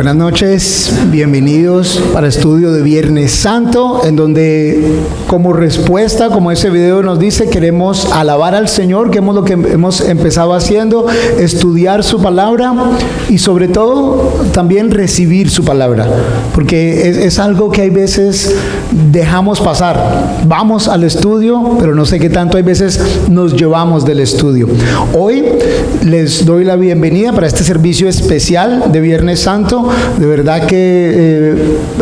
Buenas noches, bienvenidos para estudio de Viernes Santo, en donde como respuesta, como ese video nos dice, queremos alabar al Señor, que es lo que hemos empezado haciendo, estudiar su palabra y sobre todo también recibir su palabra, porque es algo que hay veces dejamos pasar. Vamos al estudio, pero no sé qué tanto hay veces nos llevamos del estudio. Hoy les doy la bienvenida para este servicio especial de Viernes Santo. De verdad que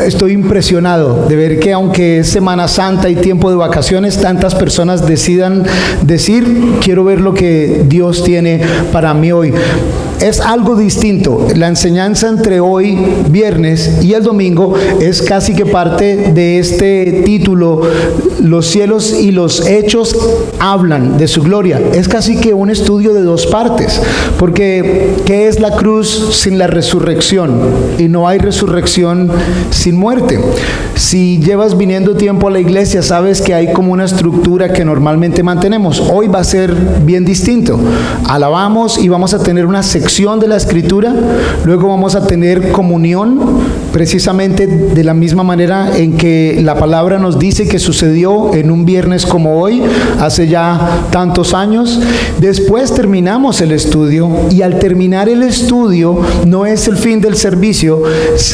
estoy impresionado de ver que aunque es Semana Santa y tiempo de vacaciones, tantas personas decidan decir, quiero ver lo que Dios tiene para mí hoy. Es algo distinto. La enseñanza entre hoy, viernes, y el domingo es casi que parte de este título, los cielos y los hechos hablan de su gloria. Es casi que un estudio de dos partes, porque ¿qué es la cruz sin la resurrección? Y no hay resurrección sin muerte. Si llevas viniendo tiempo a la iglesia, sabes que hay como una estructura que normalmente mantenemos. Hoy va a ser bien distinto. Alabamos y vamos a tener una sección de la escritura, luego vamos a tener comunión, precisamente de la misma manera en que la palabra nos dice que sucedió en un viernes como hoy, hace ya tantos años. Después terminamos el estudio, y al terminar el estudio no es el fin del servicio.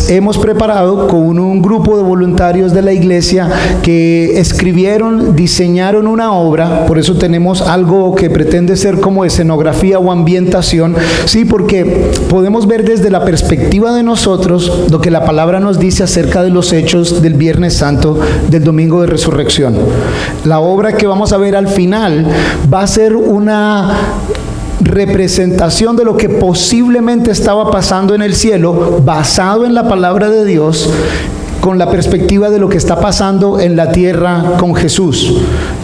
Hemos preparado con un grupo de voluntarios de la iglesia que escribieron, diseñaron una obra, por eso tenemos algo que pretende ser como escenografía o ambientación, sí, porque podemos ver desde la perspectiva de nosotros lo que la palabra nos dice acerca de los hechos del Viernes Santo, del Domingo de Resurrección. La obra que vamos a ver al final va a ser una representación de lo que posiblemente estaba pasando en el cielo, basado en la palabra de Dios, con la perspectiva de lo que está pasando en la tierra con Jesús.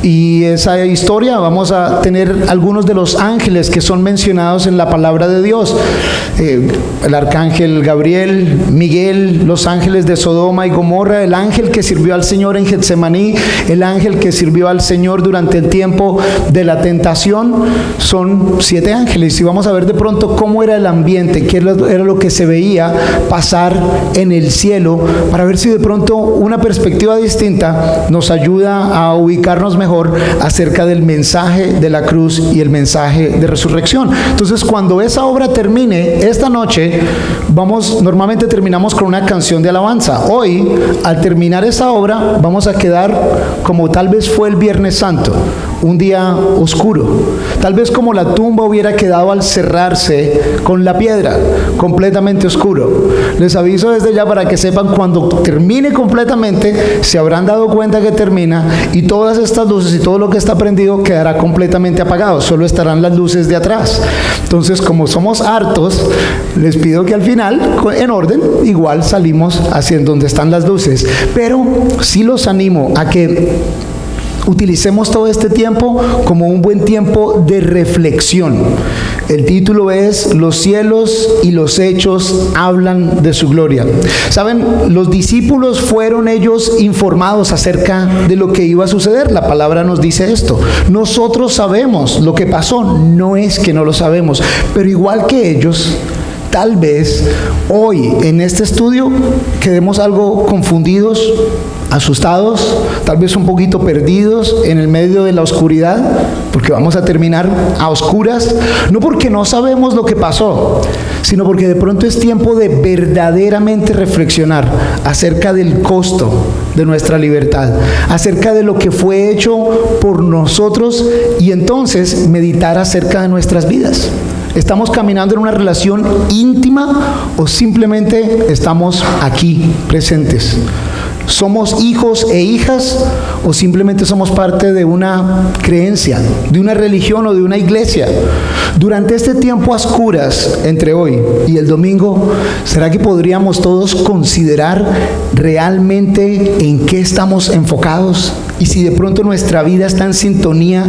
Y esa historia vamos a tener algunos de los ángeles que son mencionados en la palabra de Dios. El arcángel Gabriel, Miguel, los ángeles de Sodoma y Gomorra, el ángel que sirvió al Señor en Getsemaní, el ángel que sirvió al Señor durante el tiempo de la tentación. Son 7 ángeles, y vamos a ver de pronto cómo era el ambiente, qué era lo que se veía pasar en el cielo, para ver si de pronto una perspectiva distinta nos ayuda a ubicarnos mejor acerca del mensaje de la cruz y el mensaje de resurrección. Entonces, cuando esa obra termine esta noche, normalmente terminamos con una canción de alabanza. Hoy, al terminar esa obra, vamos a quedar como tal vez fue el Viernes Santo, un día oscuro, tal vez como la tumba hubiera quedado al cerrarse con la piedra, completamente oscuro. Les aviso desde ya para que sepan, cuando termine completamente, se habrán dado cuenta que termina, y todas estas luces y todo lo que está prendido quedará completamente apagado, solo estarán las luces de atrás. Entonces, como somos hartos, les pido que al final, en orden, igual salimos hacia donde están las luces, pero sí los animo a que utilicemos todo este tiempo como un buen tiempo de reflexión. El título es Los cielos y los hechos hablan de su gloria. Saben, los discípulos fueron ellos informados acerca de lo que iba a suceder. La palabra nos dice esto. Nosotros sabemos lo que pasó, no es que no lo sabemos, pero igual que ellos, tal vez hoy en este estudio quedemos algo confundidos, asustados, tal vez un poquito perdidos en el medio de la oscuridad, porque vamos a terminar a oscuras, no porque no sabemos lo que pasó, sino porque de pronto es tiempo de verdaderamente reflexionar acerca del costo de nuestra libertad, acerca de lo que fue hecho por nosotros, y entonces meditar acerca de nuestras vidas. ¿Estamos caminando en una relación íntima o simplemente estamos aquí presentes? ¿Somos hijos e hijas o simplemente somos parte de una creencia, de una religión o de una iglesia? Durante este tiempo a oscuras entre hoy y el domingo, ¿será que podríamos todos considerar realmente en qué estamos enfocados? Y si de pronto nuestra vida está en sintonía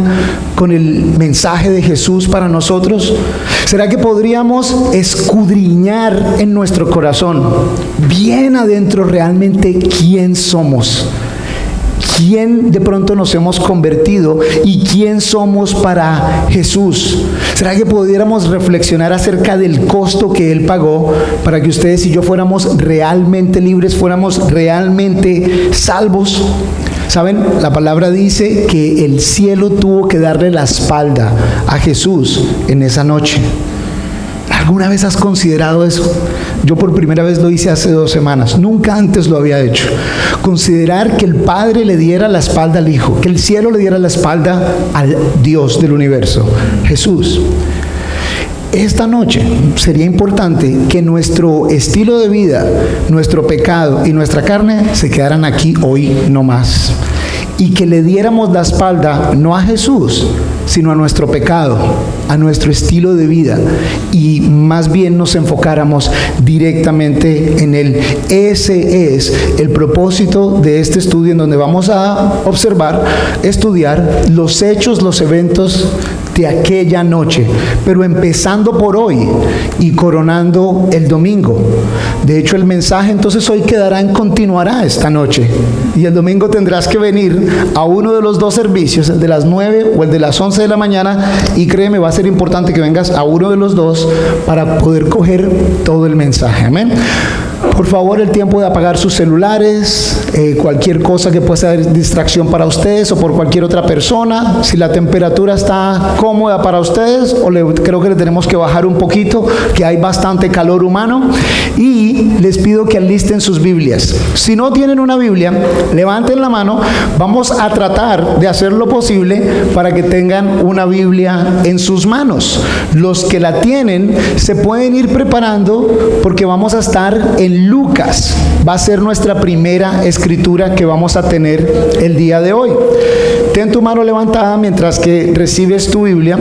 con el mensaje de Jesús para nosotros, ¿será que podríamos escudriñar en nuestro corazón, bien adentro, realmente quién somos? quién de pronto nos hemos convertido y quién somos para Jesús. ¿Será que pudiéramos reflexionar acerca del costo que Él pagó para que ustedes y yo fuéramos realmente libres, fuéramos realmente salvos? ¿Saben? La palabra dice que el cielo tuvo que darle la espalda a Jesús en esa noche. ¿Alguna vez has considerado eso? Yo por primera vez lo hice hace 2 semanas. Nunca antes lo había hecho. Considerar que el Padre le diera la espalda al Hijo, que el cielo le diera la espalda al Dios del universo, Jesús. Esta noche sería importante que nuestro estilo de vida, nuestro pecado y nuestra carne se quedaran aquí hoy no más. Y que le diéramos la espalda no a Jesús, sino a nuestro pecado, a nuestro estilo de vida, y más bien nos enfocáramos directamente en Él. Ese es el propósito de este estudio, en donde vamos a observar, estudiar los hechos, los eventos de aquella noche, pero empezando por hoy y coronando el domingo. De hecho, el mensaje entonces hoy quedará en continuará esta noche, y el domingo tendrás que venir a uno de los 2 servicios, el de las 9 o el de las 11 de la mañana, y créeme, va a ser importante que vengas a uno de los 2 para poder coger todo el mensaje. Amén. Por favor, el tiempo de apagar sus celulares, cualquier cosa que pueda ser distracción para ustedes o por cualquier otra persona. Si la temperatura está cómoda para ustedes, creo que le tenemos que bajar un poquito, que hay bastante calor humano. Y les pido que alisten sus Biblias. Si no tienen una Biblia, levanten la mano. Vamos a tratar de hacer lo posible para que tengan una Biblia en sus manos. Los que la tienen se pueden ir preparando, porque vamos a estar en Lucas. Va a ser nuestra primera escritura que vamos a tener el día de hoy. Ten tu mano levantada mientras que recibes tu Biblia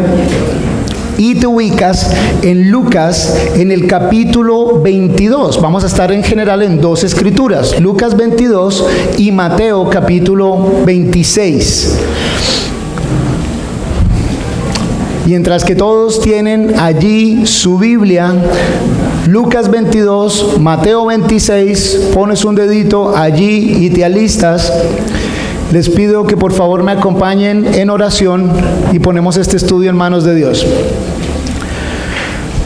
y te ubicas en Lucas, en el capítulo 22. Vamos a estar en general en 2 escrituras, Lucas 22 y Mateo capítulo 26. Mientras que todos tienen allí su Biblia, Lucas 22, Mateo 26, pones un dedito allí y te alistas. Les pido que por favor me acompañen en oración y ponemos este estudio en manos de Dios.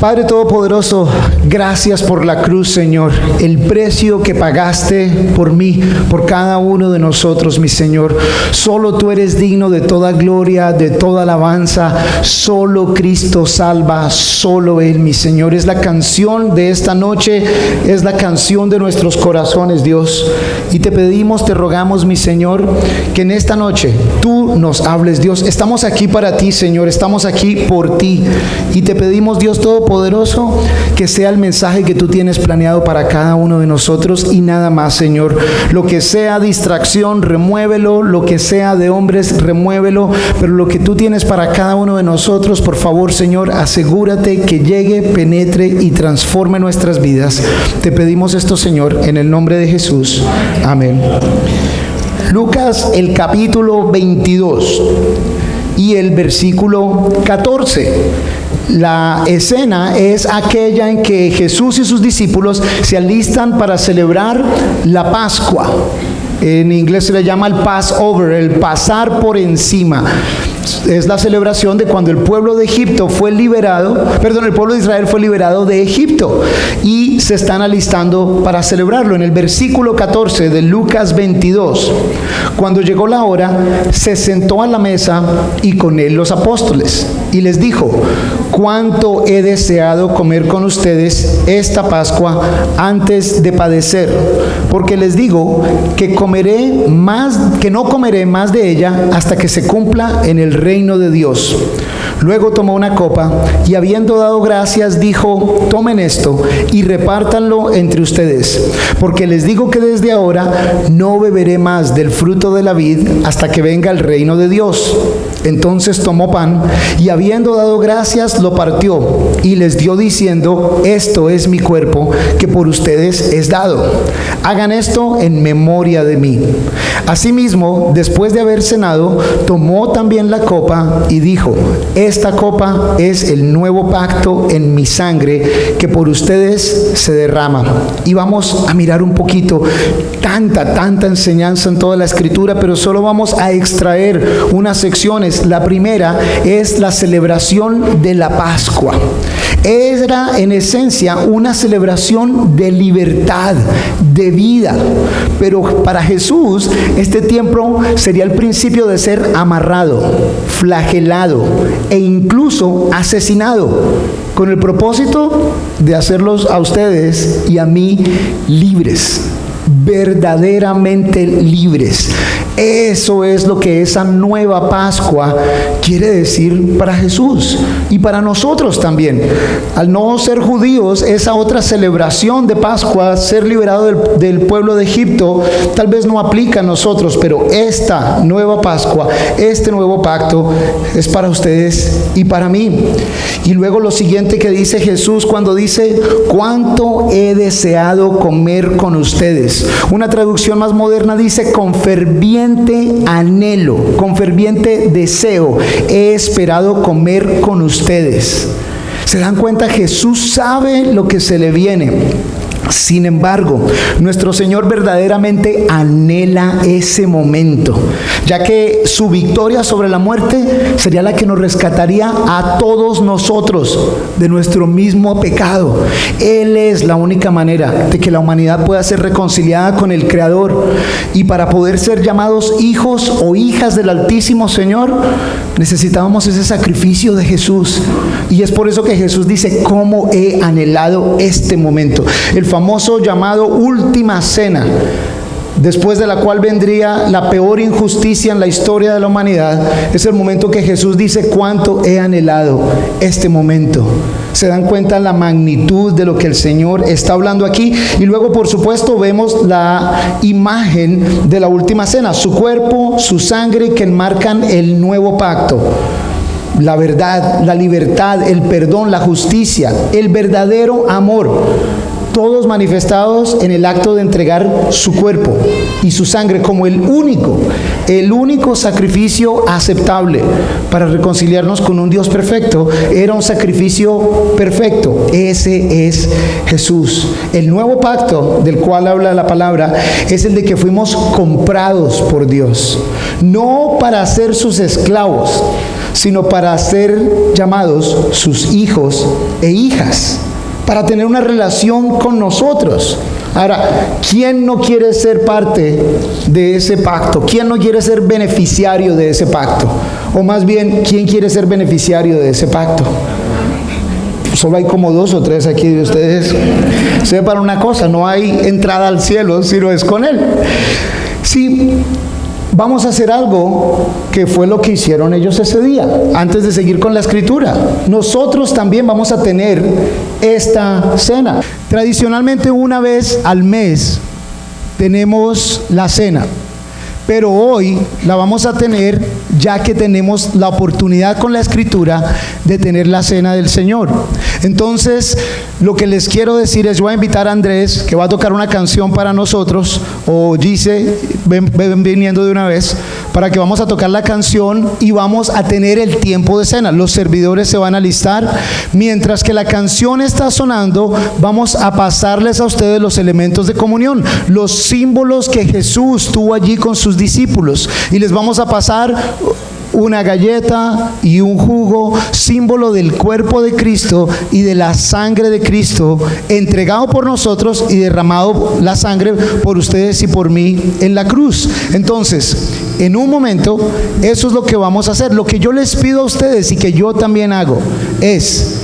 Padre Todopoderoso, gracias por la cruz, Señor, el precio que pagaste por mí, por cada uno de nosotros, mi Señor. Solo tú eres digno de toda gloria, de toda alabanza. Solo Cristo salva, solo Él, mi Señor. Es la canción de esta noche, es la canción de nuestros corazones, Dios. Y te pedimos, te rogamos, mi Señor, que en esta noche tú nos hables, Dios. Estamos aquí para ti, Señor, estamos aquí por ti. Y te pedimos, Dios Todopoderoso, que sea el mensaje que tú tienes planeado para cada uno de nosotros y nada más, Señor. Lo que sea distracción, remuévelo. Lo que sea de hombres, remuévelo. Pero lo que tú tienes para cada uno de nosotros, por favor, Señor, asegúrate que llegue, penetre y transforme nuestras vidas. Te pedimos esto, Señor, en el nombre de Jesús. Amén. Lucas, el capítulo 22 y el versículo 14. La escena es aquella en que Jesús y sus discípulos se alistan para celebrar la Pascua. En inglés se le llama el Passover, el pasar por encima. Es la celebración de cuando el pueblo de Egipto fue liberado, el pueblo de Israel fue liberado de Egipto, y se están alistando para celebrarlo. En el versículo 14 de Lucas 22, cuando llegó la hora, se sentó a la mesa y con él los apóstoles, y les dijo: cuánto he deseado comer con ustedes esta Pascua antes de padecer, porque les digo que no comeré más de ella hasta que se cumpla en el reino de Dios. Luego tomó una copa y, habiendo dado gracias, dijo: tomen esto y repártanlo entre ustedes, porque les digo que desde ahora no beberé más del fruto de la vid hasta que venga el reino de Dios. Entonces tomó pan y habiendo dado gracias lo partió y les dio diciendo: esto es mi cuerpo que por ustedes es dado. Hagan esto en memoria de mí. Asimismo, después de haber cenado, tomó también la copa y dijo: esta copa es el nuevo pacto en mi sangre que por ustedes se derrama. Y vamos a mirar un poquito, tanta enseñanza en toda la Escritura, pero solo vamos a extraer unas secciones. La primera es la celebración de la Pascua. Era en esencia una celebración de libertad, de vida, pero para Jesús este tiempo sería el principio de ser amarrado, flagelado e incluso asesinado, con el propósito de hacerlos a ustedes y a mí libres, verdaderamente libres. Eso es lo que esa nueva Pascua quiere decir para Jesús y para nosotros también. Al no ser judíos, esa otra celebración de Pascua, ser liberado del pueblo de Egipto, tal vez no aplica a nosotros, pero esta nueva Pascua, este nuevo pacto es para ustedes y para mí. Y luego lo siguiente que dice Jesús cuando dice: cuánto he deseado comer con ustedes. Una traducción más moderna dice: con ferviente anhelo, con ferviente deseo, he esperado comer con ustedes. ¿Se dan cuenta? Jesús sabe lo que se le viene. Sin embargo, nuestro Señor verdaderamente anhela ese momento, ya que su victoria sobre la muerte sería la que nos rescataría a todos nosotros de nuestro mismo pecado. Él es la única manera de que la humanidad pueda ser reconciliada con el Creador, y para poder ser llamados hijos o hijas del Altísimo Señor necesitábamos ese sacrificio de Jesús. Y es por eso que Jesús dice: cómo he anhelado este momento. El famoso llamado última cena, después de la cual vendría la peor injusticia en la historia de la humanidad, es el momento que Jesús dice: cuánto he anhelado este momento. ¿Se dan cuenta la magnitud de lo que el Señor está hablando aquí? Y luego, por supuesto, vemos la imagen de la última cena, su cuerpo, su sangre, que enmarcan el nuevo pacto. La verdad, la libertad, el perdón, la justicia, el verdadero amor, todos manifestados en el acto de entregar su cuerpo y su sangre como el único sacrificio aceptable para reconciliarnos con un Dios perfecto. Era un sacrificio perfecto. Ese es Jesús. El nuevo pacto del cual habla la palabra es el de que fuimos comprados por Dios, no para ser sus esclavos, sino para ser llamados sus hijos e hijas, para tener una relación con nosotros. Ahora, ¿quién no quiere ser parte de ese pacto? ¿Quién no quiere ser beneficiario de ese pacto? O más bien, ¿quién quiere ser beneficiario de ese pacto? Solo hay como 2 o 3 aquí de ustedes. Sepan una cosa: no hay entrada al cielo si no es con Él. Sí. Vamos a hacer algo que fue lo que hicieron ellos ese día. Antes de seguir con la escritura, nosotros también vamos a tener esta cena. Tradicionalmente, una vez al mes tenemos la cena, pero hoy la vamos a tener, ya que tenemos la oportunidad con la escritura de tener la cena del Señor. Entonces, lo que les quiero decir es: voy a invitar a Andrés, que va a tocar una canción para nosotros, o Gise, ven viniendo de una vez, para que vamos a tocar la canción y vamos a tener el tiempo de cena. Los servidores se van a alistar. Mientras que la canción está sonando, vamos a pasarles a ustedes los elementos de comunión, los símbolos que Jesús tuvo allí con sus discípulos, y les vamos a pasar una galleta y un jugo, símbolo del cuerpo de Cristo y de la sangre de Cristo, entregado por nosotros y derramado la sangre por ustedes y por mí en la cruz. Entonces, en un momento, eso es lo que vamos a hacer. Lo que yo les pido a ustedes y que yo también hago es,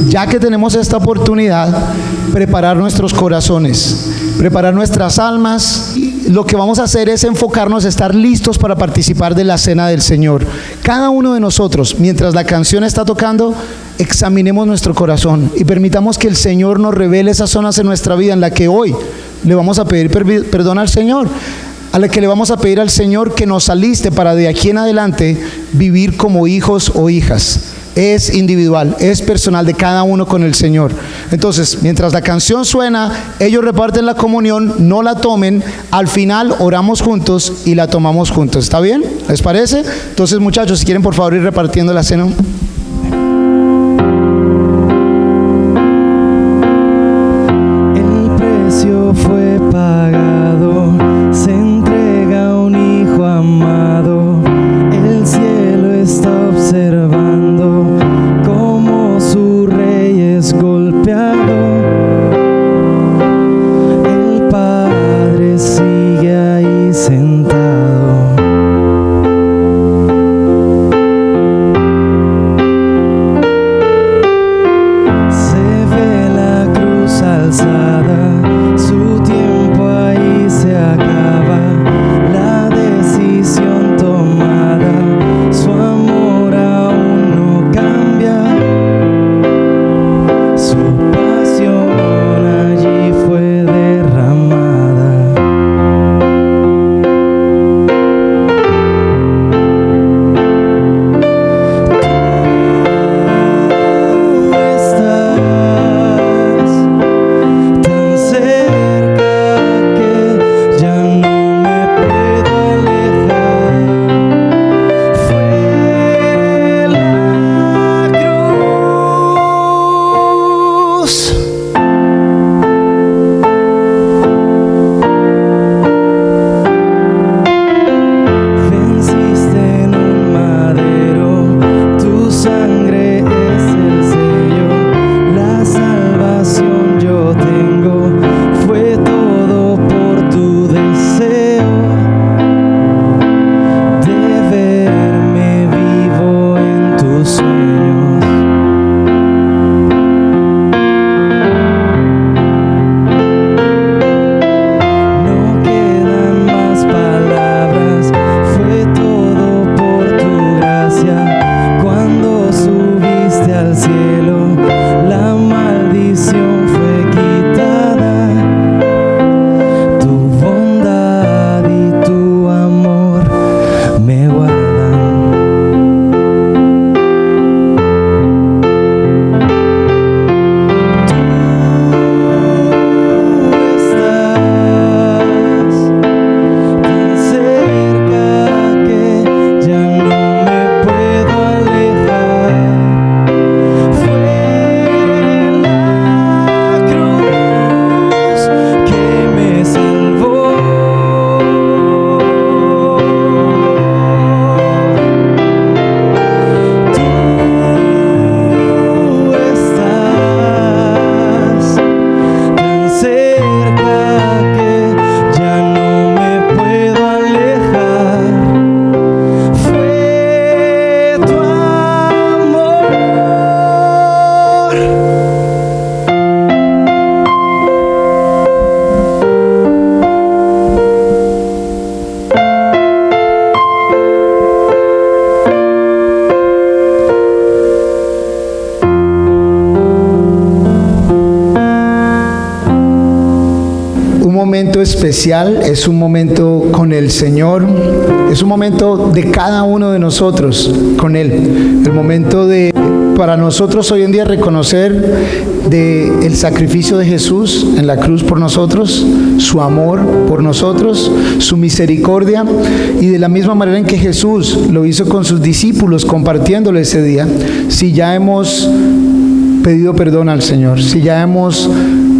ya que tenemos esta oportunidad, preparar nuestros corazones, preparar nuestras almas. Lo que vamos a hacer es enfocarnos, estar listos para participar de la cena del Señor. Cada uno de nosotros, mientras la canción está tocando, examinemos nuestro corazón y permitamos que el Señor nos revele esas zonas en nuestra vida en la que hoy le vamos a pedir perdón al Señor. a la que le vamos a pedir al Señor que nos aliste para de aquí en adelante vivir como hijos o hijas. Es individual, es personal de cada uno con el Señor. Entonces, mientras la canción suena, ellos reparten la comunión, no la tomen, al final oramos juntos y la tomamos juntos. ¿Está bien? ¿Les parece? Entonces, muchachos, si quieren por favor ir repartiendo la cena. El precio fue pagado, se entrega un hijo amado, el cielo está observando cómo su rey es golpeado. El Padre sigue ahí sentado. Se ve la cruz alzada, su tiempo ahí se acaba, la decisión tomada, su amor aún no cambia, su pasión allí fue derramada. Tú estás tan cerca que ya no me puedo alejar. Fue la cruz. Venciste en un madero, tu sangre es el sello, la salvación yo tengo, fue todo por tu deseo de verme vivo en tus sueños. No quedan más palabras, fue todo por tu gracia. Cuando subiste al cielo, la maldición fue quitada. Tu bondad y tu amor me guardan. Tú estás tan cerca que ya no me puedo alejar. Fue la cruz que me salvó. Tú estás tan cerca que ya no me puedo alejar. Fue tu amor. Un momento especial, es un momento con el Señor, es un momento de cada uno de nosotros con Él. El momento de, para nosotros hoy en día, reconocer el sacrificio de Jesús en la cruz por nosotros, su amor por nosotros, su misericordia, y de la misma manera en que Jesús lo hizo con sus discípulos compartiéndole ese día. Si ya hemos pedido perdón al Señor, si ya hemos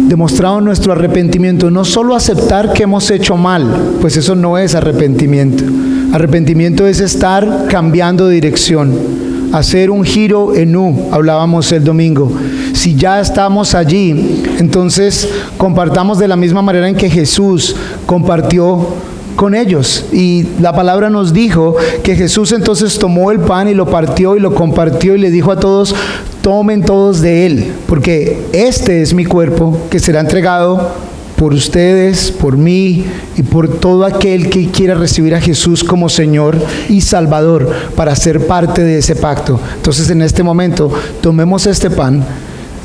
demostrado nuestro arrepentimiento, no solo aceptar que hemos hecho mal, pues eso no es arrepentimiento. Arrepentimiento es estar cambiando de dirección, hacer un giro en U, hablábamos el domingo. Si ya estamos allí, entonces compartamos de la misma manera en que Jesús compartió con ellos. Y la palabra nos dijo que Jesús entonces tomó el pan y lo partió y lo compartió y le dijo a todos: tomen todos de él, porque este es mi cuerpo que será entregado por ustedes, por mí y por todo aquel que quiera recibir a Jesús como Señor y Salvador para ser parte de ese pacto. Entonces, en este momento, tomemos este pan,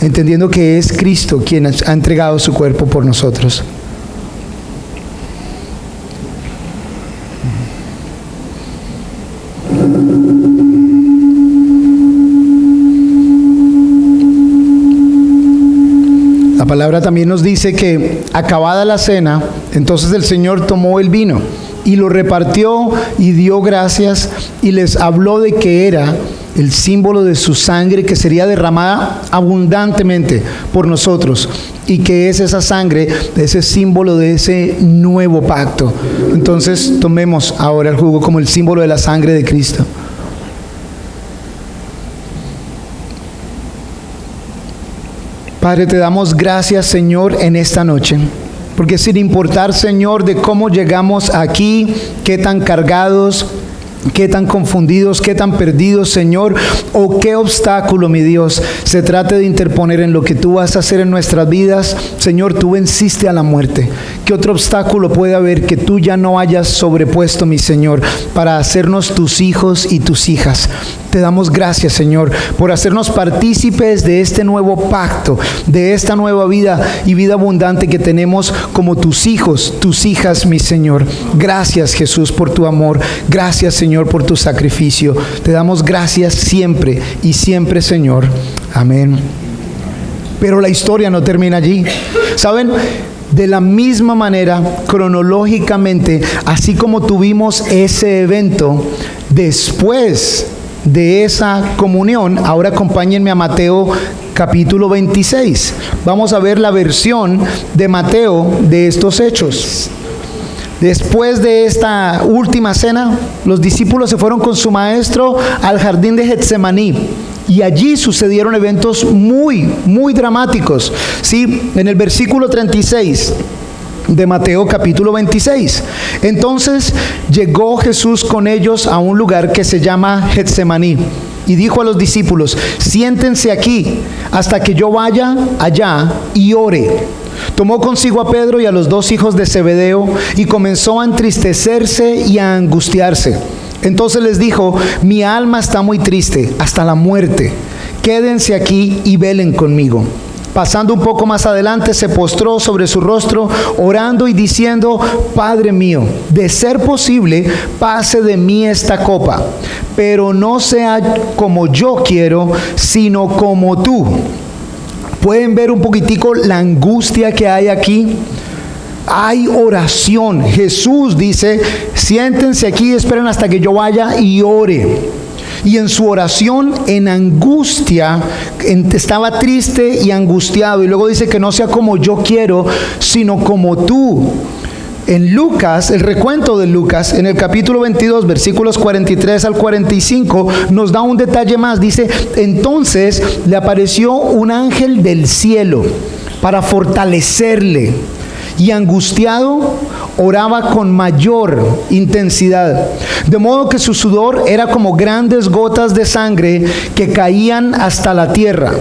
entendiendo que es Cristo quien ha entregado su cuerpo por nosotros. palabra también nos dice que acabada la cena, entonces el Señor tomó el vino y lo repartió y dio gracias y les habló de que era el símbolo de su sangre que sería derramada abundantemente por nosotros, y que es esa sangre, ese símbolo de ese nuevo pacto. Entonces tomemos ahora el jugo como el símbolo de la sangre de Cristo. Padre, te damos gracias, Señor, en esta noche, porque sin importar, Señor, de cómo llegamos aquí, qué tan cargados, qué tan confundidos, qué tan perdidos, Señor, o qué obstáculo, mi Dios, se trate de interponer en lo que tú vas a hacer en nuestras vidas, Señor, tú venciste a la muerte. ¿Qué otro obstáculo puede haber que tú ya no hayas sobrepuesto, mi Señor, para hacernos tus hijos y tus hijas? Te damos gracias, Señor, por hacernos partícipes de este nuevo pacto, de esta nueva vida y vida abundante que tenemos como tus hijos, tus hijas, mi Señor. Gracias, Jesús, por tu amor. Gracias, Señor, por tu sacrificio. Te damos gracias siempre y siempre, Señor. Amén. Pero la historia no termina allí. ¿Saben? De la misma manera, cronológicamente, así como tuvimos ese evento, después de esa comunión, ahora acompáñenme a Mateo capítulo 26. Vamos a ver la versión de Mateo de estos hechos. Después de esta última cena, los discípulos se fueron con su maestro al jardín de Getsemaní. Y allí sucedieron eventos muy dramáticos. ¿Sí? En el versículo 36 de Mateo capítulo 26. Entonces llegó Jesús con ellos a un lugar que se llama Getsemaní y dijo a los discípulos: siéntense aquí hasta que yo vaya allá y ore. Tomó consigo a Pedro y a los dos hijos de Zebedeo y comenzó a entristecerse y a angustiarse. Entonces les dijo: mi alma está muy triste hasta la muerte. Quédense aquí y velen conmigo. Pasando un poco más adelante, se postró sobre su rostro, orando y diciendo: Padre mío, de ser posible, pase de mí esta copa, pero no sea como yo quiero, sino como tú. ¿Pueden ver un poquitico la angustia que hay aquí? Hay oración. Jesús dice: siéntense aquí y esperen hasta que yo vaya y ore. Y en su oración, en angustia, estaba triste y angustiado. Y luego dice que no sea como yo quiero, sino como tú. En Lucas, el recuento de Lucas, en el capítulo 22, versículos 43 al 45, nos da un detalle más. Dice: entonces le apareció un ángel del cielo para fortalecerle. Y angustiado, oraba con mayor intensidad, de modo que su sudor era como grandes gotas de sangre que caían hasta la tierra.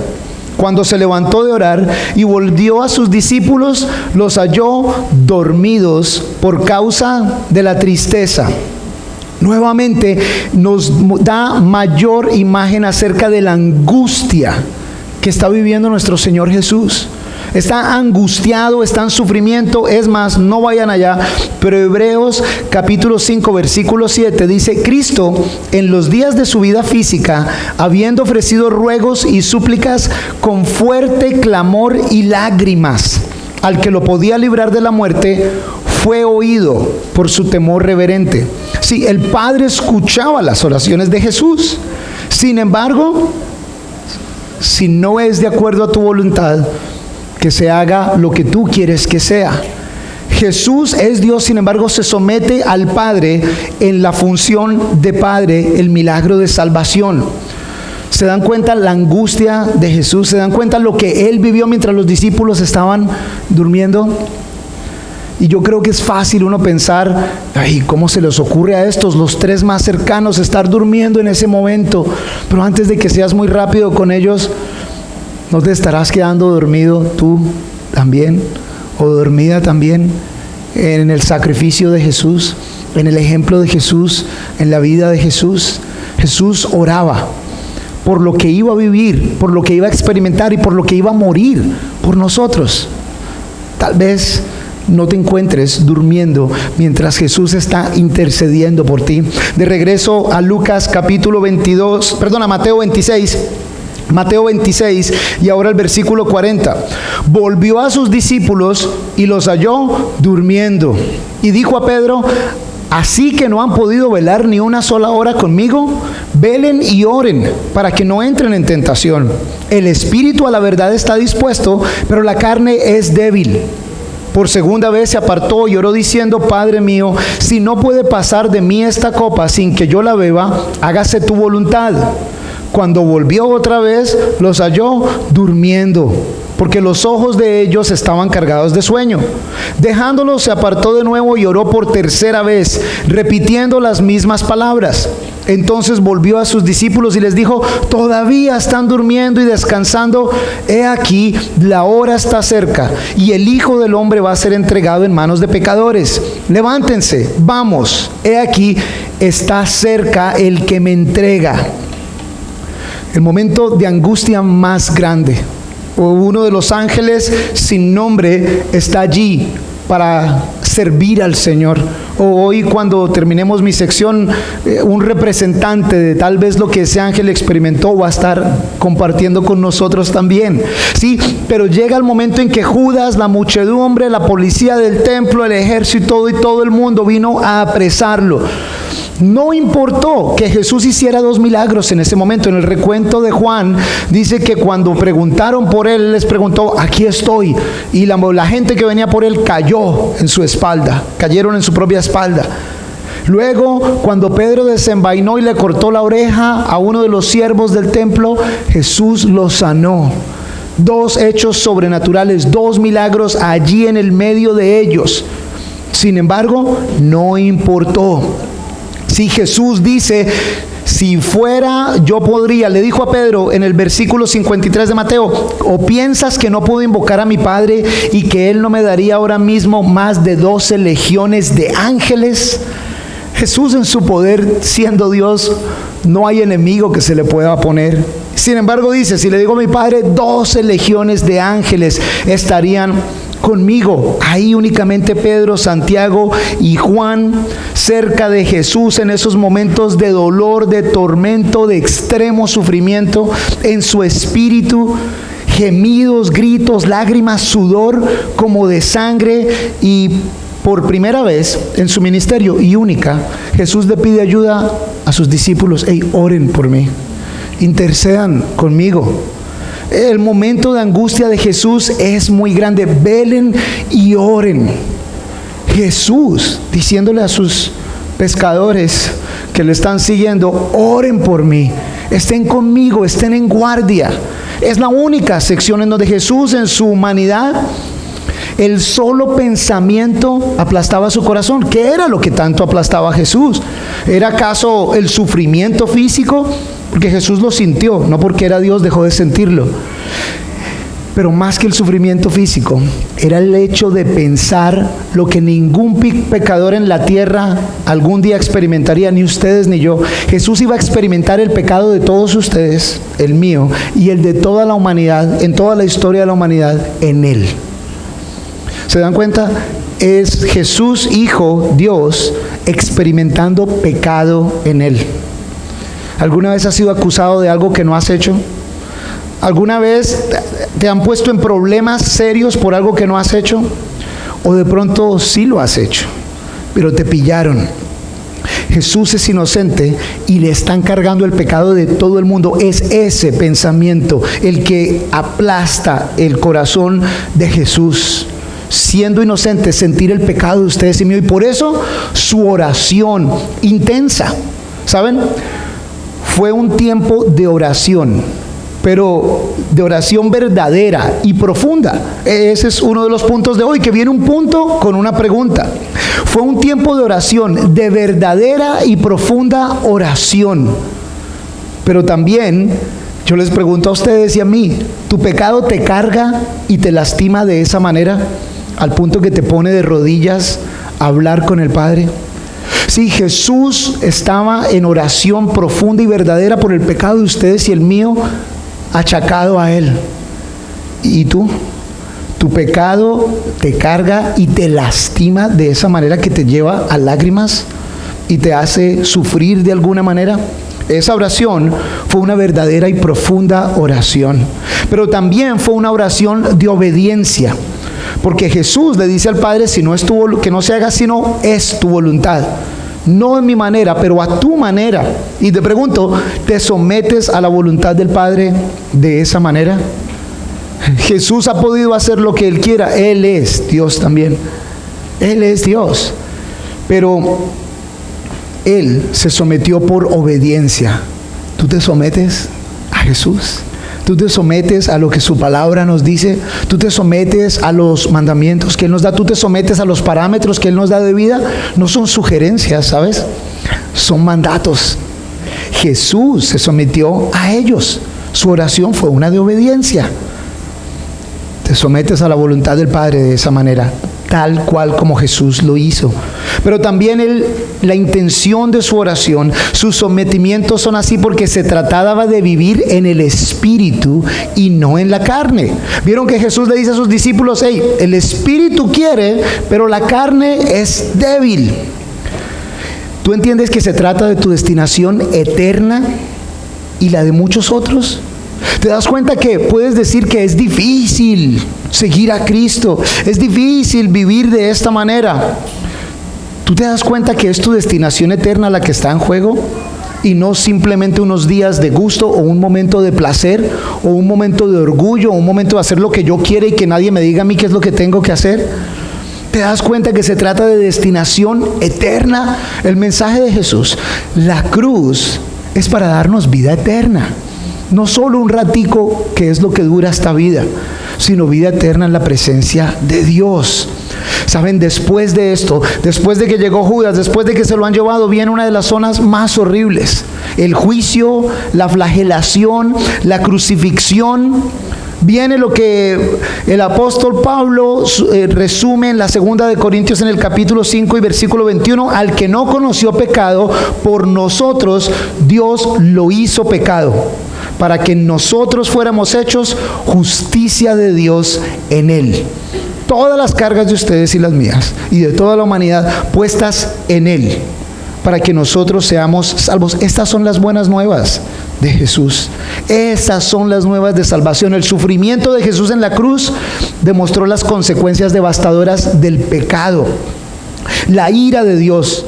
Cuando se levantó de orar y volvió a sus discípulos, los halló dormidos por causa de la tristeza. Nuevamente nos da mayor imagen acerca de la angustia que está viviendo nuestro Señor Jesús. Está angustiado, está en sufrimiento. Es más, no vayan allá, pero Hebreos capítulo 5 versículo 7 dice: Cristo en los días de su vida física, habiendo ofrecido ruegos y súplicas con fuerte clamor y lágrimas al que lo podía librar de la muerte, fue oído por su temor reverente. Sí, el Padre escuchaba las oraciones de Jesús. Sin embargo, si no es de acuerdo a tu voluntad, que se haga lo que tú quieres que sea. Jesús es Dios, sin embargo se somete al Padre en la función de Padre, el milagro de salvación. ¿Se dan cuenta la angustia de Jesús? ¿Se dan cuenta lo que Él vivió mientras los discípulos estaban durmiendo? Y yo creo que es fácil uno pensar: ay, ¿cómo se les ocurre a estos, los tres más cercanos, estar durmiendo en ese momento? Pero antes de que seas muy rápido con ellos, ¿no te estarás quedando dormido tú también, o dormida también, en el sacrificio de Jesús, en el ejemplo de Jesús, en la vida de Jesús? Jesús oraba por lo que iba a vivir, por lo que iba a experimentar y por lo que iba a morir por nosotros. Tal vez no te encuentres durmiendo mientras Jesús está intercediendo por ti. De regreso a Lucas capítulo 22, perdón, a Mateo 26. Mateo 26 y ahora el versículo 40. Volvió a sus discípulos y los halló durmiendo. Y dijo a Pedro: ¿así que no han podido velar ni una sola hora conmigo? Velen y oren para que no entren en tentación. El espíritu a la verdad está dispuesto, pero la carne es débil. Por segunda vez se apartó y oró diciendo: Padre mío, si no puede pasar de mí esta copa sin que yo la beba, hágase tu voluntad. Cuando volvió otra vez, los halló durmiendo, porque los ojos de ellos estaban cargados de sueño. Dejándolos, se apartó de nuevo y oró por tercera vez, repitiendo las mismas palabras. Entonces volvió a sus discípulos y les dijo: todavía están durmiendo y descansando. He aquí, la hora está cerca, y el Hijo del Hombre va a ser entregado en manos de pecadores. Levántense, vamos, he aquí, está cerca el que me entrega. El momento de angustia más grande. Uno de los ángeles sin nombre está allí para servir al Señor. Hoy, cuando terminemos mi sección, un representante de tal vez lo que ese ángel experimentó va a estar compartiendo con nosotros también. Sí, pero llega el momento en que Judas, la muchedumbre, la policía del templo, el ejército y todo el mundo vino a apresarlo. No importó que Jesús hiciera 2 milagros en ese momento. En el recuento de Juan dice que cuando preguntaron por él, les preguntó: aquí estoy. Y la gente que venía por él cayó en su espalda, cayeron en su propia espalda. Luego, cuando Pedro desenvainó y le cortó la oreja a uno de los siervos del templo, Jesús lo sanó. 2 hechos sobrenaturales, 2 milagros allí en el medio de ellos. Sin embargo, no importó. Si Jesús dice: si fuera, yo podría, le dijo a Pedro en el versículo 53 de Mateo: ¿o piensas que no puedo invocar a mi Padre y que Él no me daría ahora mismo más de 12 legiones de ángeles? Jesús, en su poder, siendo Dios, no hay enemigo que se le pueda oponer. Sin embargo, dice: si le digo a mi Padre, 12 legiones de ángeles estarían conmigo. Ahí únicamente Pedro, Santiago y Juan, cerca de Jesús en esos momentos de dolor, de tormento, de extremo sufrimiento, en su espíritu, gemidos, gritos, lágrimas, sudor como de sangre. Y por primera vez en su ministerio y única, Jesús le pide ayuda a sus discípulos: hey, oren por mí, intercedan conmigo. El momento de angustia de Jesús es muy grande. Velen y oren. Jesús diciéndole a sus pescadores que le están siguiendo: oren por mí, estén conmigo, estén en guardia. Es la única sección en donde Jesús, en su humanidad, el solo pensamiento aplastaba su corazón. ¿Qué era lo que tanto aplastaba a Jesús? ¿Era acaso el sufrimiento físico? Porque Jesús lo sintió, no porque era Dios dejó de sentirlo. Pero más que el sufrimiento físico, era el hecho de pensar lo que ningún pecador en la tierra algún día experimentaría, ni ustedes ni yo. Jesús iba a experimentar el pecado de todos ustedes, el mío, y el de toda la humanidad, en toda la historia de la humanidad, en Él. ¿Se dan cuenta? Es Jesús, Hijo, Dios, experimentando pecado en Él. ¿Alguna vez has sido acusado de algo que no has hecho? ¿Alguna vez te han puesto en problemas serios por algo que no has hecho? ¿O de pronto sí lo has hecho, pero te pillaron? Jesús es inocente y le están cargando el pecado de todo el mundo. Es ese pensamiento el que aplasta el corazón de Jesús. Siendo inocente, sentir el pecado de ustedes y mío. Y por eso su oración intensa, ¿saben? Fue un tiempo de oración, pero de oración verdadera y profunda. Ese es uno de los puntos de hoy, que viene un punto con una pregunta. Fue un tiempo de oración, de verdadera y profunda oración. Pero también, yo les pregunto a ustedes y a mí, ¿tu pecado te carga y te lastima de esa manera, al punto que te pone de rodillas a hablar con el Padre? Sí, Jesús estaba en oración profunda y verdadera por el pecado de ustedes y el mío, achacado a Él. ¿Y tú? ¿Tu pecado te carga y te lastima de esa manera que te lleva a lágrimas y te hace sufrir de alguna manera? Esa oración fue una verdadera y profunda oración, pero también fue una oración de obediencia, porque Jesús le dice al Padre, si no es que no se haga sino es tu voluntad, no en mi manera, pero a tu manera. Y te pregunto, ¿te sometes a la voluntad del Padre de esa manera? Jesús ha podido hacer lo que Él quiera. Él es Dios también. Él es Dios. Pero Él se sometió por obediencia. ¿Tú te sometes a Jesús? ¿Tú te sometes a lo que su palabra nos dice? ¿Tú te sometes a los mandamientos que Él nos da? ¿Tú te sometes a los parámetros que Él nos da de vida? No son sugerencias, ¿sabes? Son mandatos. Jesús se sometió a ellos. Su oración fue una de obediencia. Te sometes a la voluntad del Padre de esa manera, tal cual como Jesús lo hizo. Pero también la intención de su oración, sus sometimientos son así porque se trataba de vivir en el Espíritu y no en la carne. Vieron que Jesús le dice a sus discípulos, hey, el Espíritu quiere, pero la carne es débil. ¿Tú entiendes que se trata de tu destinación eterna y la de muchos otros? ¿Te das cuenta que puedes decir que es difícil seguir a Cristo? Es difícil vivir de esta manera. ¿Tú te das cuenta que es tu destinación eterna la que está en juego? Y no simplemente unos días de gusto o un momento de placer o un momento de orgullo o un momento de hacer lo que yo quiera y que nadie me diga a mí qué es lo que tengo que hacer. ¿Te das cuenta que se trata de destinación eterna? El mensaje de Jesús, la cruz, es para darnos vida eterna. No solo un ratico, que es lo que dura esta vida, sino vida eterna en la presencia de Dios. Saben, después de esto, después de que llegó Judas, después de que se lo han llevado, viene una de las zonas más horribles: el juicio, la flagelación, la crucifixión. Viene lo que el apóstol Pablo resume en la segunda de Corintios en el capítulo 5 y versículo 21, al que no conoció pecado, por nosotros Dios lo hizo pecado, para que nosotros fuéramos hechos justicia de Dios en Él. Todas las cargas de ustedes y las mías y de toda la humanidad puestas en Él, para que nosotros seamos salvos. Estas son las buenas nuevas de Jesús. Estas son las nuevas de salvación. El sufrimiento de Jesús en la cruz demostró las consecuencias devastadoras del pecado, la ira de Dios,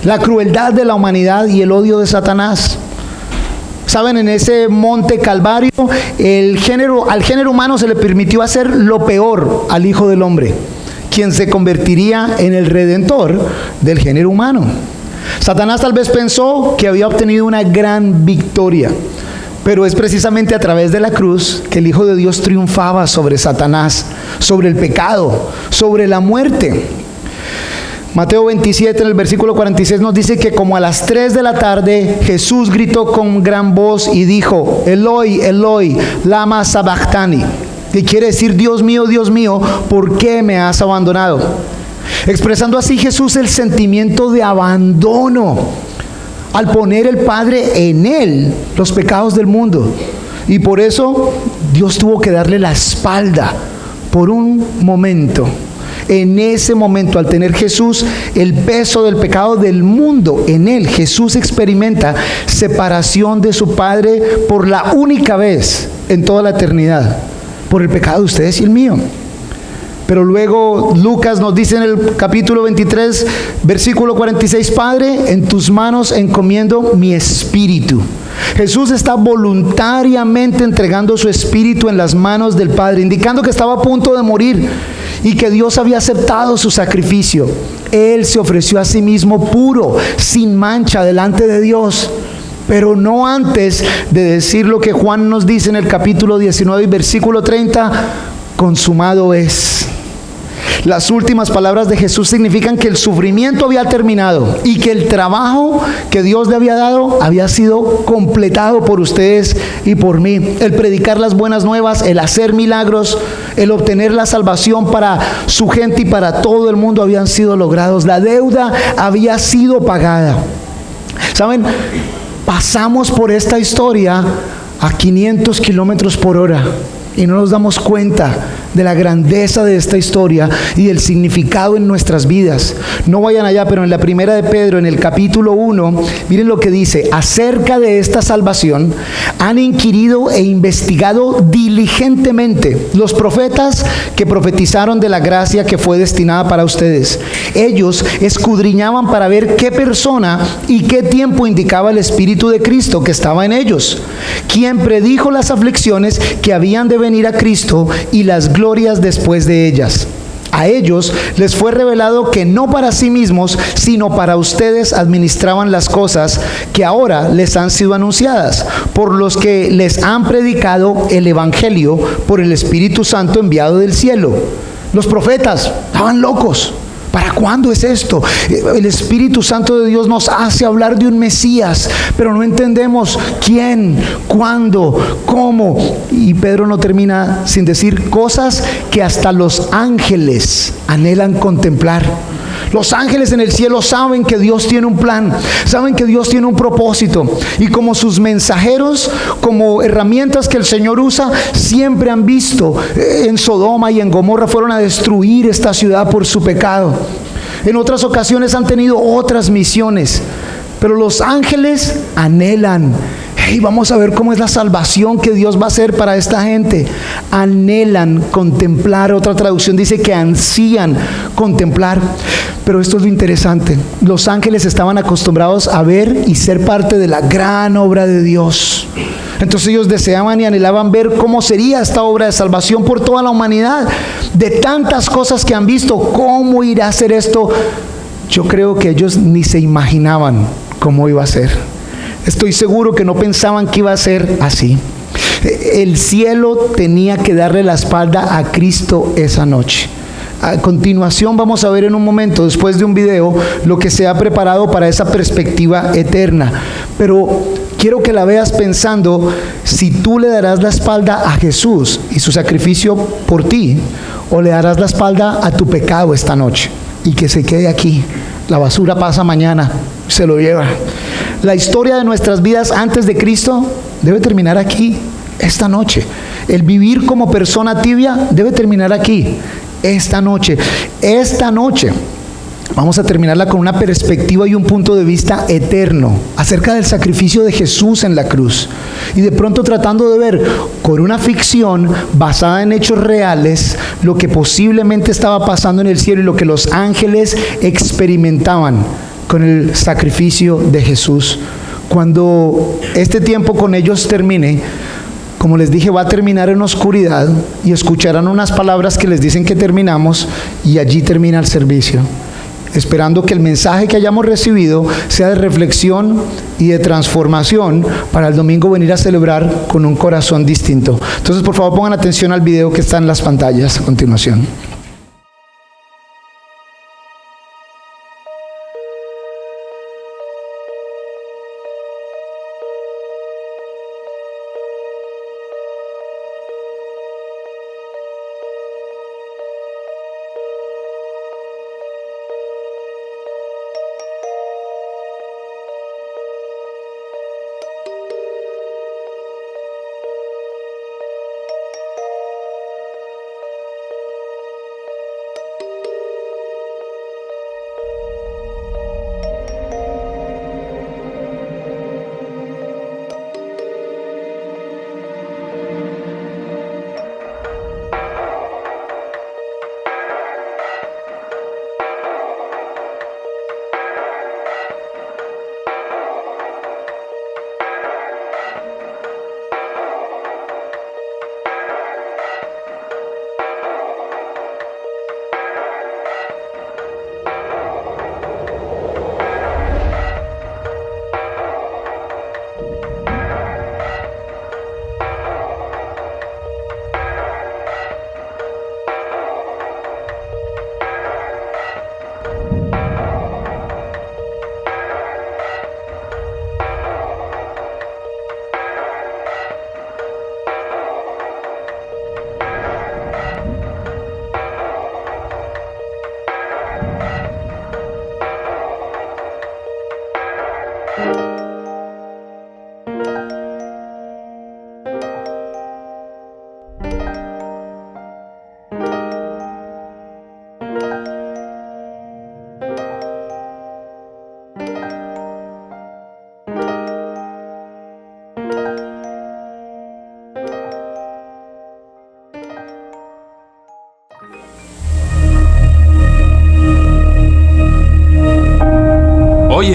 la crueldad de la humanidad y el odio de Satanás. Saben, en ese monte Calvario, al género humano se le permitió hacer lo peor al Hijo del Hombre, quien se convertiría en el redentor del género humano. Satanás tal vez pensó que había obtenido una gran victoria, pero es precisamente a través de la cruz que el Hijo de Dios triunfaba sobre Satanás, sobre el pecado, sobre la muerte. Mateo 27 en el versículo 46 nos dice que como a las 3 de la tarde Jesús gritó con gran voz y dijo, Eloi, Eloi, lama sabachthani, que quiere decir, Dios mío, ¿por qué me has abandonado? Expresando así Jesús el sentimiento de abandono al poner el Padre en Él los pecados del mundo. Y por eso Dios tuvo que darle la espalda por un momento. En ese momento, al tener Jesús el peso del pecado del mundo en Él, Jesús experimenta separación de su Padre por la única vez en toda la eternidad, por el pecado de ustedes y el mío. Pero luego Lucas nos dice en el capítulo 23, versículo 46, Padre, en tus manos encomiendo mi espíritu. Jesús está voluntariamente entregando su espíritu en las manos del Padre, indicando que estaba a punto de morir y que Dios había aceptado su sacrificio. Él se ofreció a sí mismo puro, sin mancha, delante de Dios. Pero no antes de decir lo que Juan nos dice en el capítulo 19 y versículo 30, consumado es. Las últimas palabras de Jesús significan que el sufrimiento había terminado y que el trabajo que Dios le había dado había sido completado por ustedes y por mí. El predicar las buenas nuevas, el hacer milagros, el obtener la salvación para su gente y para todo el mundo habían sido logrados. La deuda había sido pagada. ¿Saben? Pasamos por esta historia a 500 kilómetros por hora. y no nos damos cuenta de la grandeza de esta historia y del significado en nuestras vidas. No vayan allá, pero en la primera de Pedro, en el capítulo 1, miren lo que dice: acerca de esta salvación han inquirido e investigado diligentemente los profetas que profetizaron de la gracia que fue destinada para ustedes. Ellos escudriñaban para ver qué persona y qué tiempo indicaba el Espíritu de Cristo que estaba en ellos, quien predijo las aflicciones que habían de venir a Cristo y las glorias después de ellas. A ellos les fue revelado que no para sí mismos, sino para ustedes administraban las cosas que ahora les han sido anunciadas, por los que les han predicado el Evangelio por el Espíritu Santo enviado del cielo. Los profetas estaban locos. ¿Para cuándo es esto? El Espíritu Santo de Dios nos hace hablar de un Mesías, pero no entendemos quién, cuándo, cómo. Y Pedro no termina sin decir cosas que hasta los ángeles anhelan contemplar. Los ángeles en el cielo saben que Dios tiene un plan, saben que Dios tiene un propósito, y como sus mensajeros, como herramientas que el Señor usa, siempre han visto en Sodoma y en Gomorra fueron a destruir esta ciudad por su pecado. En otras ocasiones han tenido otras misiones, pero los ángeles anhelan. Hey, vamos a ver cómo es la salvación que Dios va a hacer para esta gente. Anhelan contemplar. Otra traducción dice que ansían contemplar. Pero esto es lo interesante: los ángeles estaban acostumbrados a ver y ser parte de la gran obra de Dios. Entonces ellos deseaban y anhelaban ver cómo sería esta obra de salvación por toda la humanidad. De tantas cosas que han visto, ¿cómo irá a ser esto? Yo creo que ellos ni se imaginaban cómo iba a ser. Estoy seguro que no pensaban que iba a ser así. El cielo tenía que darle la espalda a Cristo esa noche. A continuación vamos a ver en un momento, después de un video, lo que se ha preparado para esa perspectiva eterna. Pero quiero que la veas pensando si tú le darás la espalda a Jesús y su sacrificio por ti, o le darás la espalda a tu pecado esta noche y que se quede aquí. La basura pasa mañana, se lo lleva. La historia de nuestras vidas antes de Cristo debe terminar aquí, esta noche. El vivir como persona tibia debe terminar aquí, esta noche. Esta noche vamos a terminarla con una perspectiva y un punto de vista eterno acerca del sacrificio de Jesús en la cruz. Y de pronto tratando de ver con una ficción basada en hechos reales lo que posiblemente estaba pasando en el cielo y lo que los ángeles experimentaban con el sacrificio de Jesús. Cuando este tiempo con ellos termine, como les dije, va a terminar en oscuridad y escucharán unas palabras que les dicen que terminamos, y allí termina el servicio, esperando que el mensaje que hayamos recibido sea de reflexión y de transformación para el domingo venir a celebrar con un corazón distinto. Entonces, por favor, pongan atención al video que está en las pantallas a continuación.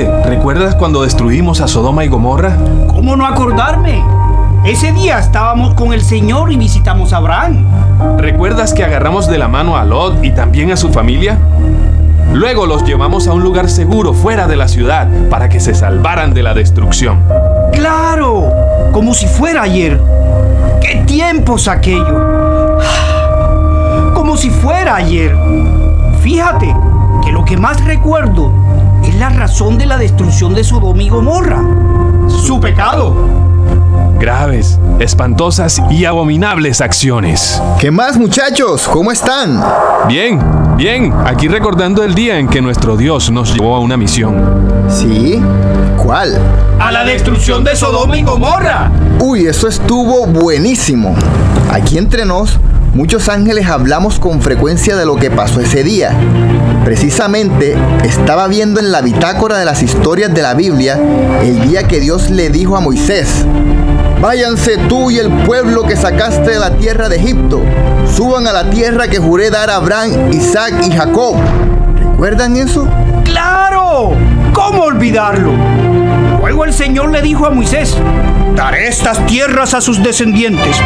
Oye, ¿recuerdas cuando destruimos a Sodoma y Gomorra? ¿Cómo no acordarme? Ese día estábamos con el Señor y visitamos a Abraham. ¿Recuerdas que agarramos de la mano a Lot y también a su familia? Luego los llevamos a un lugar seguro fuera de la ciudad para que se salvaran de la destrucción. ¡Claro! Como si fuera ayer. ¡Qué tiempos aquello! Como si fuera ayer. Fíjate que lo que más recuerdo es la razón de la destrucción de Sodoma y Gomorra. Su pecado. Graves, espantosas y abominables acciones. ¿Qué más, muchachos? ¿Cómo están? Bien, bien, aquí recordando el día en que nuestro Dios nos llevó a una misión. ¿Sí? ¿Cuál? ¡A la destrucción de Sodoma y Gomorra! Uy, eso estuvo buenísimo. Aquí entre nos, muchos ángeles hablamos con frecuencia de lo que pasó ese día. Precisamente, estaba viendo en la bitácora de las historias de la Biblia el día que Dios le dijo a Moisés: váyanse tú y el pueblo que sacaste de la tierra de Egipto. Suban a la tierra que juré dar a Abraham, Isaac y Jacob. ¿Recuerdan eso? ¡Claro! ¿Cómo olvidarlo? Luego el Señor le dijo a Moisés: daré estas tierras a sus descendientes.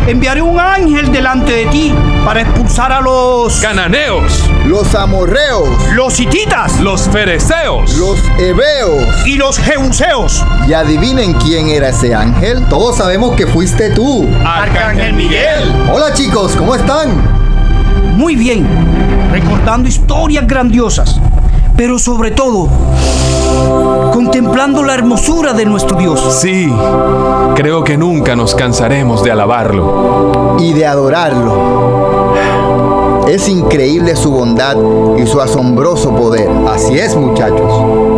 Enviaré un ángel delante de ti para expulsar a los Cananeos, Los amorreos, los hititas, los fereceos, los heveos. y los jebuseos. Y adivinen quién era ese ángel. Todos sabemos que fuiste tú. Arcángel Miguel. Hola chicos, ¿cómo están? Muy bien, recordando historias grandiosas, pero sobre todo, contemplando la hermosura de nuestro Dios. Sí, creo que nunca nos cansaremos de alabarlo. Y de adorarlo. Es increíble su bondad y su asombroso poder. Así es, muchachos.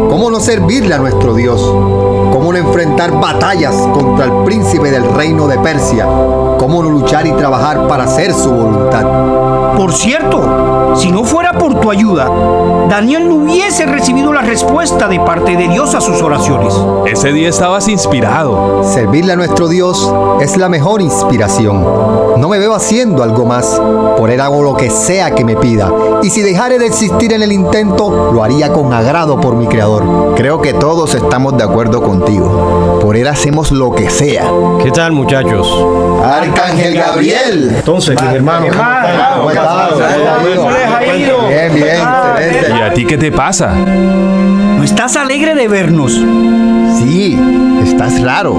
¿Cómo no servirle a nuestro Dios? ¿Cómo no enfrentar batallas contra el príncipe del reino de Persia? ¿Cómo no luchar y trabajar para hacer su voluntad? Por cierto, si no fuera por tu ayuda, Daniel no hubiese recibido la respuesta de parte de Dios a sus oraciones. Ese día estabas inspirado. Servirle a nuestro Dios es la mejor inspiración. No me veo haciendo algo más. Por él hago lo que sea que me pida. Y si dejare de existir en el intento, lo haría con agrado por mi Creador. Creo que todos estamos de acuerdo contigo. Por él hacemos lo que sea. ¿Qué tal, muchachos? Arcángel Gabriel. Entonces, mis hermanos, ¿Cómo estás? ¿Cómo les ha ido? Bien, bien, ¿Y excelente. a ti qué te pasa? ¿No estás alegre de vernos? Sí, estás raro.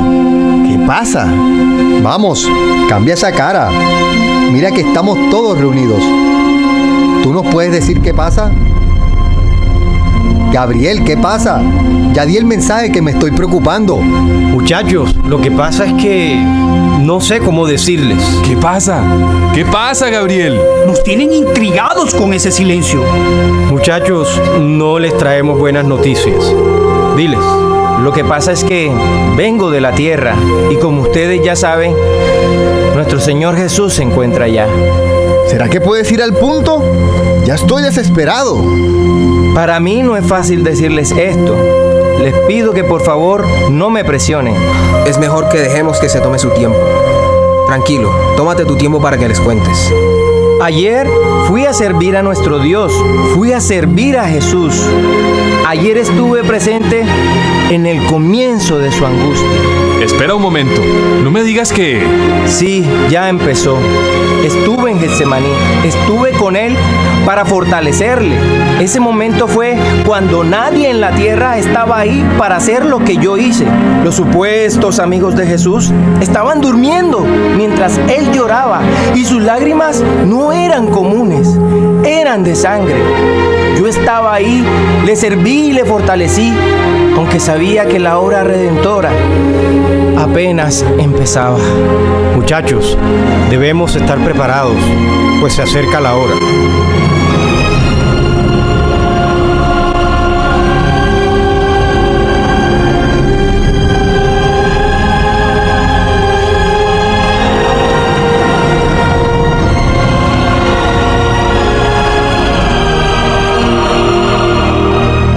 ¿Qué pasa? Vamos, cambia esa cara. Mira que estamos todos reunidos. ¿Tú nos puedes decir qué pasa? Gabriel, ¿qué pasa? Ya di el mensaje que me estoy preocupando. muchachos, lo que pasa es que no sé cómo decirles. ¿Qué pasa? ¿Qué pasa, Gabriel? Nos tienen intrigados con ese silencio. Muchachos, no les traemos buenas noticias. Diles, lo que pasa es que vengo de la tierra y como ustedes ya saben, nuestro Señor Jesús se encuentra allá. ¿Será que puedes ir al punto? Ya estoy desesperado. Para mí no es fácil decirles esto. Les pido que por favor no me presionen. Es mejor que dejemos que se tome su tiempo. Tranquilo, tómate tu tiempo para que les cuentes. Ayer fui a servir a nuestro Dios, fui a servir a Jesús. Ayer estuve presente en el comienzo de su angustia. Espera un momento. No me digas que... Sí, ya empezó. Estuve en Getsemaní, estuve con él para fortalecerle. Ese momento fue cuando nadie en la tierra estaba ahí para hacer lo que yo hice. Los supuestos amigos de Jesús estaban durmiendo mientras él lloraba y sus lágrimas no eran comunes, eran de sangre. Yo estaba ahí, le serví y le fortalecí, aunque sabía que la hora redentora apenas empezaba. Muchachos, debemos estar preparados, pues se acerca la hora.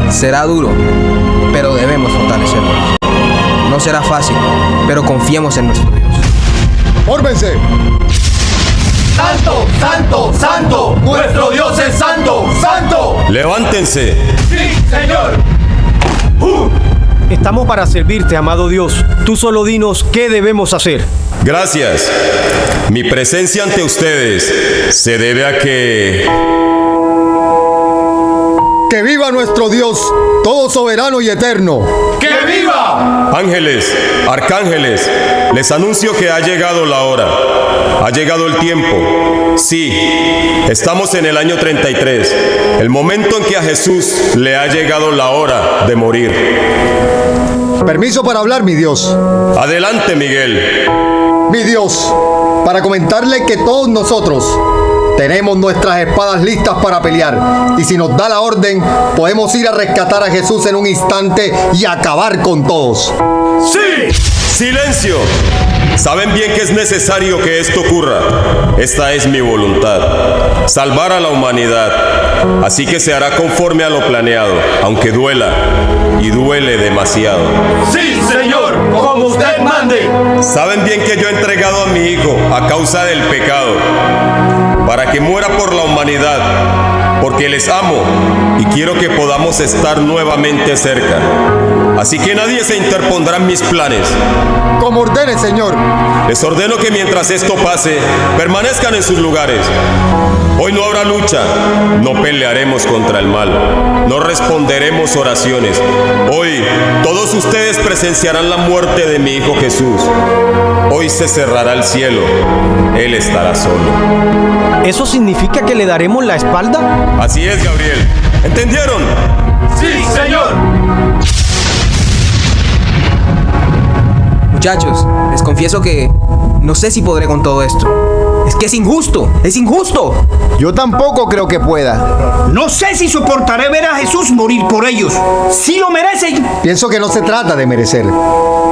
Será duro, pero debemos fortalecernos. No será fácil, pero confiemos en nuestro Dios. ¡Fórmense! ¡Santo, santo, santo! ¡Nuestro Dios es santo, santo! ¡Levántense! ¡Sí, Señor! Estamos para servirte, amado Dios. Tú solo dinos qué debemos hacer. Gracias. Mi presencia ante ustedes se debe a que viva nuestro Dios, todo soberano y eterno. ¡Que viva! Ángeles, arcángeles, les anuncio que ha llegado la hora. Ha llegado el tiempo. Sí, estamos en el año 33, el momento en que a Jesús le ha llegado la hora de morir. Permiso para hablar, mi Dios. Adelante, Miguel. Mi Dios, para comentarle que todos nosotros tenemos nuestras espadas listas para pelear, y si nos da la orden, podemos ir a rescatar a Jesús en un instante y acabar con todos. ¡Sí! ¡Silencio! Saben bien que es necesario que esto ocurra. Esta es mi voluntad, salvar a la humanidad. Así que se hará conforme a lo planeado, aunque duela, y duele demasiado. ¡Sí, Señor! ¡Como usted mande! Saben bien que yo he entregado a mi hijo a causa del pecado, para que muera por la humanidad, porque les amo y quiero que podamos estar nuevamente cerca. Así que nadie se interpondrá en mis planes. Como ordene, Señor. Les ordeno que mientras esto pase, permanezcan en sus lugares. Hoy no habrá lucha, no pelearemos contra el mal, no responderemos oraciones. Hoy todos ustedes presenciarán la muerte de mi Hijo Jesús. Hoy se cerrará el cielo, Él estará solo. ¿Eso significa que le daremos la espalda? Así es, Gabriel. ¿Entendieron? ¡Sí, Señor! Muchachos, les confieso que no sé si podré con todo esto. Es que es injusto, es injusto. Yo tampoco creo que pueda. No sé si soportaré ver a Jesús morir por ellos. ¡Sí lo merecen! Pienso que no se trata de merecer,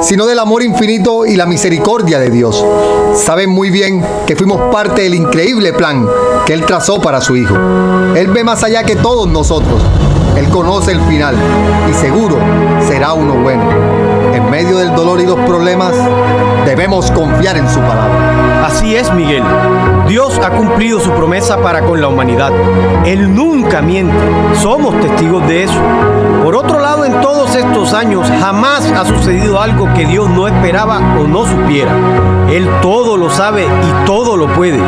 sino del amor infinito y la misericordia de Dios. Saben muy bien que fuimos parte del increíble plan que Él trazó para su Hijo. Él ve más allá que todos nosotros. Él conoce el final y seguro será uno bueno. En medio del dolor y los problemas, debemos confiar en su palabra. Así es, Miguel. Dios ha cumplido su promesa para con la humanidad. Él nunca miente. Somos testigos de eso. Por otro lado, en todos estos años jamás ha sucedido algo que Dios no esperaba o no supiera. Él todo lo sabe y todo lo puede.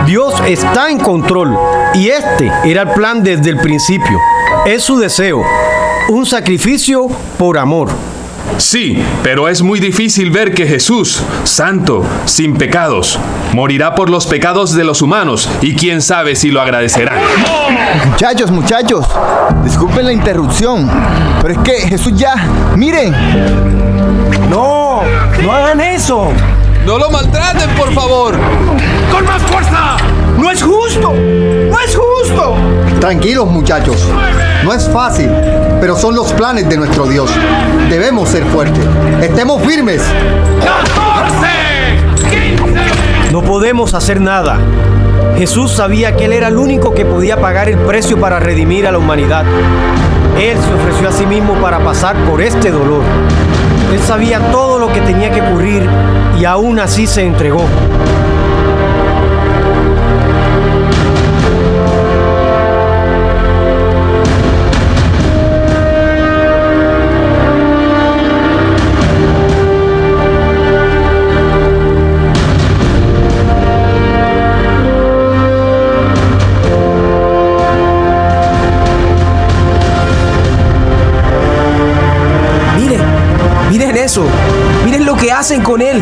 Dios está en control y este era el plan desde el principio. Es su deseo, un sacrificio por amor. Sí, pero es muy difícil ver que Jesús, santo, sin pecados, morirá por los pecados de los humanos, y quién sabe si lo agradecerán. Muchachos, disculpen la interrupción, pero es que Jesús ya, miren. ¡No! ¡No hagan eso! ¡No lo maltraten, por favor! ¡Con más fuerza! ¡No es justo! ¡No es justo! Tranquilos, muchachos. No es fácil, pero son los planes de nuestro Dios. Debemos ser fuertes. Estemos firmes. 14, 15. No podemos hacer nada. Jesús sabía que Él era el único que podía pagar el precio para redimir a la humanidad. Él se ofreció a sí mismo para pasar por este dolor. Él sabía todo lo que tenía que ocurrir y aún así se entregó. Miren eso, miren lo que hacen con él.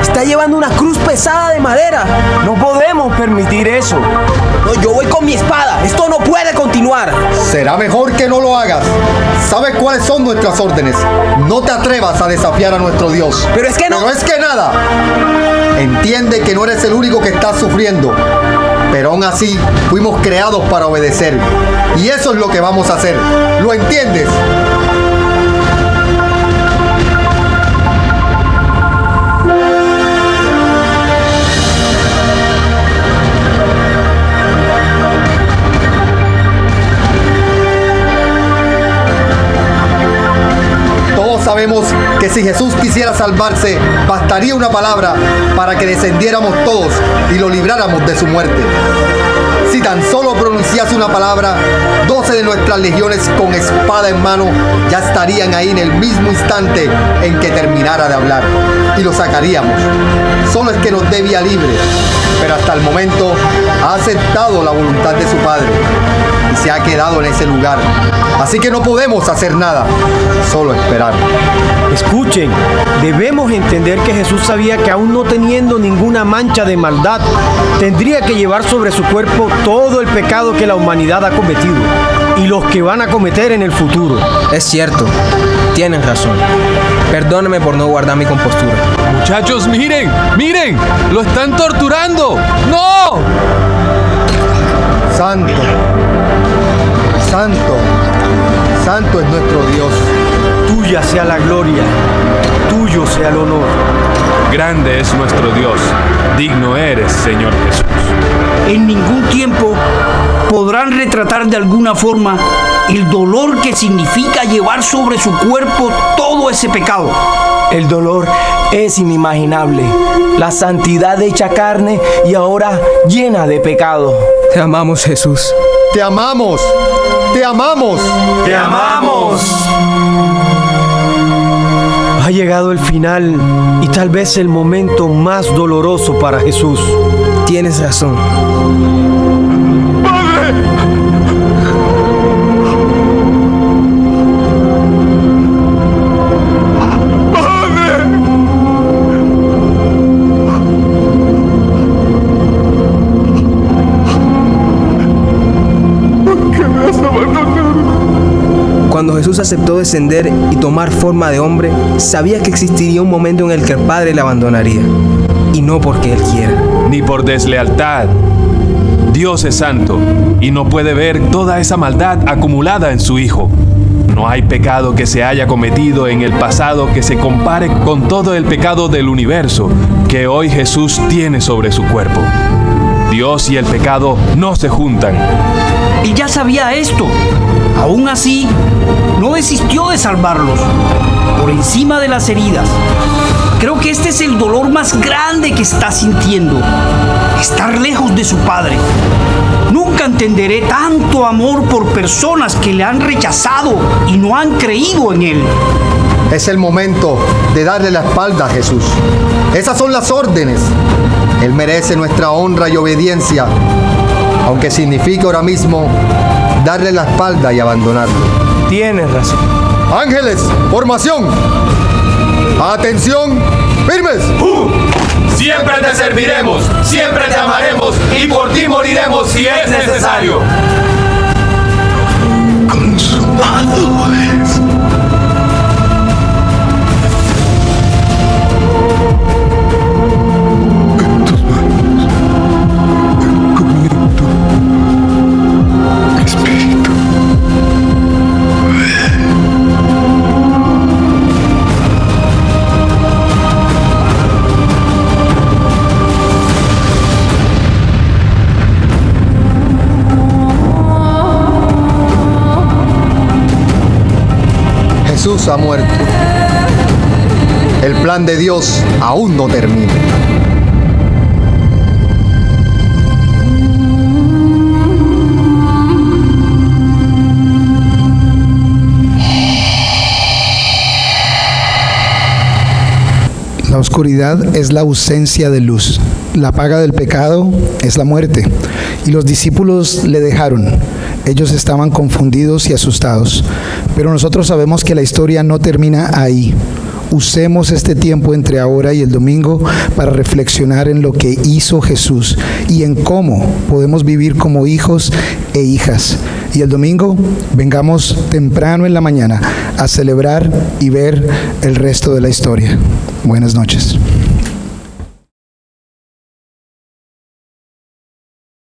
Está llevando una cruz pesada de madera. No podemos permitir eso. No, yo voy con mi espada. Esto no puede continuar. Será mejor que no lo hagas. ¿Sabes cuáles son nuestras órdenes? No te atrevas a desafiar a nuestro Dios. Pero es que no. Pero es que nada. Entiende que no eres el único que está sufriendo. Pero aún así, fuimos creados para obedecer. Y eso es lo que vamos a hacer. ¿Lo entiendes? Sabemos que si Jesús quisiera salvarse, bastaría una palabra para que descendiéramos todos y lo libráramos de su muerte. Si tan solo pronunciase una palabra, 12 de nuestras legiones con espada en mano ya estarían ahí en el mismo instante en que terminara de hablar, y lo sacaríamos. Solo es que nos dé vía libre, pero hasta el momento ha aceptado la voluntad de su Padre y se ha quedado en ese lugar. Así que no podemos hacer nada, solo esperar. Escuchen, debemos entender que Jesús sabía que aún no teniendo ninguna mancha de maldad, tendría que llevar sobre su cuerpo todo el pecado que la humanidad ha cometido y los que van a cometer en el futuro. Es cierto, tienen razón. Perdóname por no guardar mi compostura. Muchachos, miren, miren, lo están torturando. ¡No! Santo, santo, santo es nuestro Dios. Tuya sea la gloria, tuyo sea el honor. Grande es nuestro Dios, digno eres, Señor Jesús. En ningún tiempo podrán retratar de alguna forma el dolor que significa llevar sobre su cuerpo todo ese pecado. El dolor es inimaginable. La santidad hecha carne y ahora llena de pecado. Te amamos, Jesús. Te amamos, te amamos. ¡Te amamos! Ha llegado el final y tal vez el momento más doloroso para Jesús. Tienes razón. Cuando Jesús aceptó descender y tomar forma de hombre, sabía que existiría un momento en el que el Padre le abandonaría. Y no porque Él quiera. Ni por deslealtad. Dios es santo y no puede ver toda esa maldad acumulada en su Hijo. No hay pecado que se haya cometido en el pasado que se compare con todo el pecado del universo que hoy Jesús tiene sobre su cuerpo. Dios y el pecado no se juntan. Él ya sabía esto. Aún así, no desistió de salvarlos. Por encima de las heridas, creo que este es el dolor más grande que está sintiendo. Estar lejos de su Padre. Nunca entenderé tanto amor por personas que le han rechazado y no han creído en Él. Es el momento de darle la espalda a Jesús. Esas son las órdenes. Él merece nuestra honra y obediencia, aunque signifique ahora mismo darle la espalda y abandonarlo. Tienes razón. Ángeles, formación. Atención, firmes. Siempre te serviremos, siempre te amaremos y por ti moriremos si es necesario. Consumado es. En tus manos encomiendo mi espíritu. Jesús ha muerto. El plan de Dios aún no termina. La oscuridad es la ausencia de luz. La paga del pecado es la muerte. Y los discípulos le dejaron. Ellos estaban confundidos y asustados. Pero nosotros sabemos que la historia no termina ahí. Usemos este tiempo entre ahora y el domingo para reflexionar en lo que hizo Jesús y en cómo podemos vivir como hijos e hijas. Y el domingo vengamos temprano en la mañana a celebrar y ver el resto de la historia. Buenas noches.